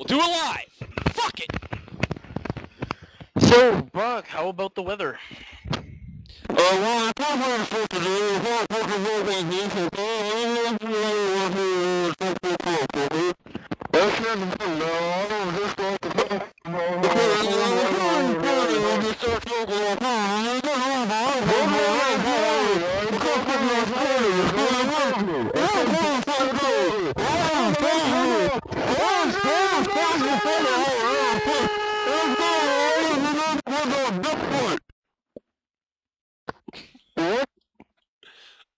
We'll do it live! Fuck it! So, Buck, how about the weather?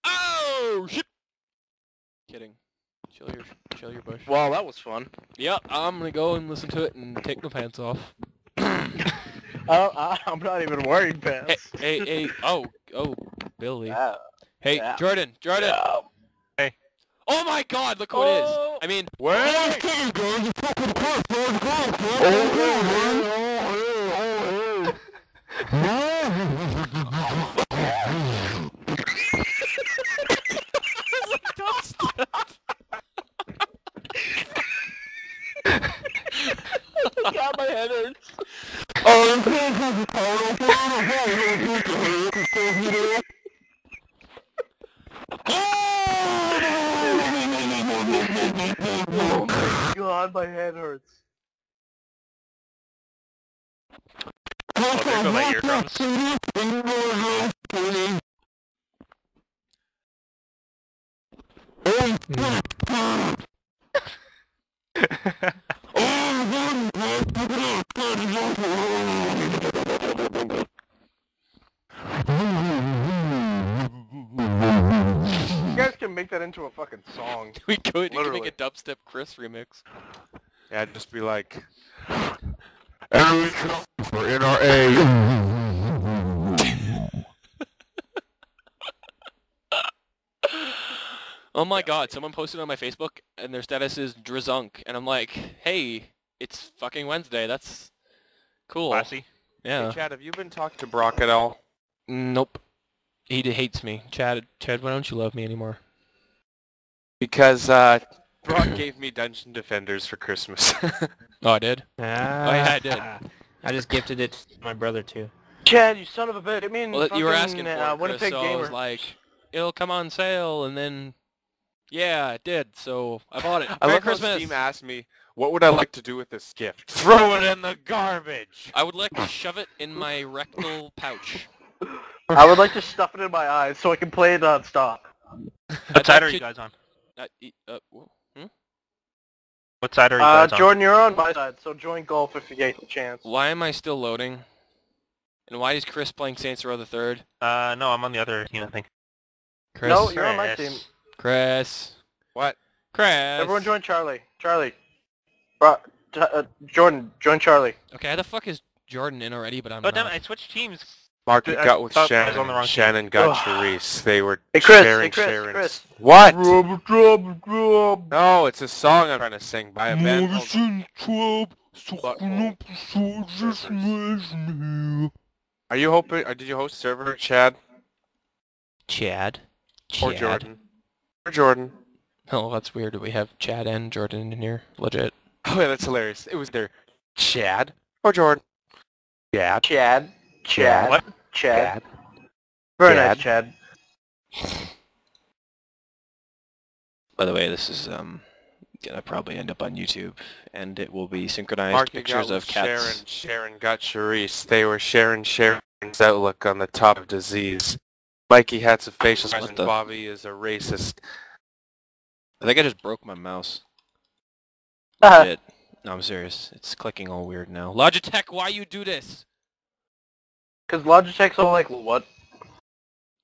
Oh, shit! Kidding. Chill your bush. Wow, that was fun. Yep, I'm gonna go and listen to it and take my pants off. I'm not even wearing pants. Hey, oh, Billy. Yeah. Hey, Yeah. Jordan! Yeah. Hey. Oh my god, look who it is! I mean, Wait! God, my head hurts. Oh my god, my head hurts. Oh, there go my eardrums. You guys can make that into a fucking song. we could Literally. make a dubstep Chris remix. Yeah, I'd just be like, and for NRA. Oh my god, someone posted on my Facebook and their status is Drizunk, and I'm like, hey, it's fucking Wednesday, that's cool. Classy. Yeah. Hey, Chad, have you been talking to Brock at all? Nope. He hates me. Chad, why don't you love me anymore? Because Brock gave me Dungeon Defenders for Christmas. Oh, I did? Oh yeah, I did. I just gifted it to my brother too. Chad, you son of a bitch. I mean, Well, you were asking fucking, for it, Chris, Winnipeg so I Gamer. was like, it'll come on sale, and then, yeah, it did, so I bought it. I Merry love how Christmas! Steam asked me, what would I like to do with this gift? Throw it in the garbage! I would like to shove it in my rectal pouch. I would like to stuff it in my eyes so I can play it non-stop. What side are you guys on? What side are you guys on? Jordan, you're on my side, so join golf if you get the chance. Why am I still loading? And why is Chris playing Saints Row the Third? No, I'm on the other team, I think. Chris? No, you're on my team. Chris? What? Chris? Everyone join Charlie. Charlie. Jordan, join Charlie. Okay, how the fuck is Jordan in already, but I'm Oh, not? damn it, I switched teams. Mark I got with thought I was on the Shannon. wrong team. Shannon got Ugh. Charisse. They were Hey, Chris, sharing hey, Chris, Sharon's... Chris. What? Drop. No, it's a song I'm trying to sing by a band called... Are you hoping... did you host server, Chad? Chad? Or Jordan? Or Jordan. Oh, that's weird. Do we have Chad and Jordan in here? Legit. Oh yeah, that's hilarious. It was their Chad or Jordan. Chad. Chad. What? Chad. Very nice, Chad. Chad. By the way, this is gonna probably end up on YouTube, and it will be synchronized Mark pictures got of with cats. Sharon got Charisse. They were sharing Sharon's outlook on the top of disease. Mikey had some facial What scars and the- Bobby is a racist. I think I just broke my mouse. Uh-huh. Shit. No, I'm serious. It's clicking all weird now. Logitech, why you do this? Because Logitech's all like, what?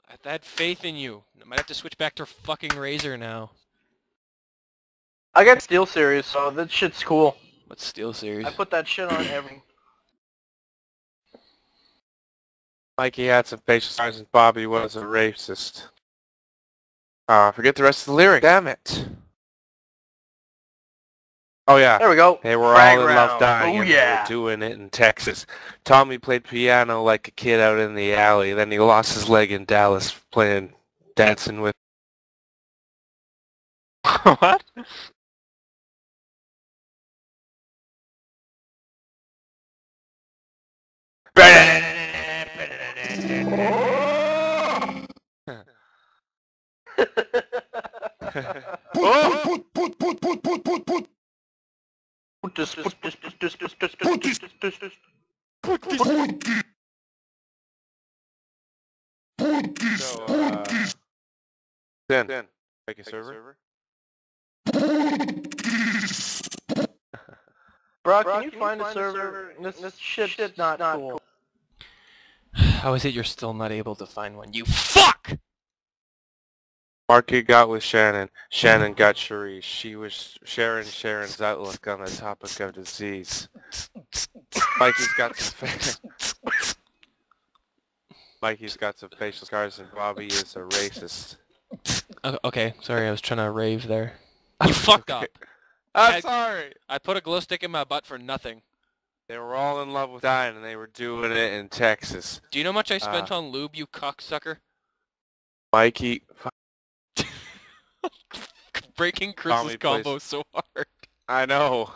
I had faith in you. I might have to switch back to fucking Razer now. I got SteelSeries, so that shit's cool. What's SteelSeries? I put that shit on every... Mikey had some facial scars and Bobby was a racist. Forget the rest of the lyric. Damn it. Oh yeah. There we go. They were Frag all in love round. dying Oh, and yeah. they were doing it in Texas. Tommy played piano like a kid out in the alley. Then he lost his leg in Dallas playing dancing with... What? Then, make a server. Bro, can you find a server? This shit's not cool. How is it you're still not able to find one? You fuck! Marky got with Shannon. Shannon got Cherise. She was sharing Sharon's outlook on the topic of disease. Mikey's got some facial scars, and Bobby is a racist. Okay, sorry, I was trying to rave there. You fucked up. I'm sorry. I put a glow stick in my butt for nothing. They were all in love with dying, and they were doing it in Texas. Do you know how much I spent on lube, you cocksucker? Mikey... Breaking Chris's combo so hard. I know.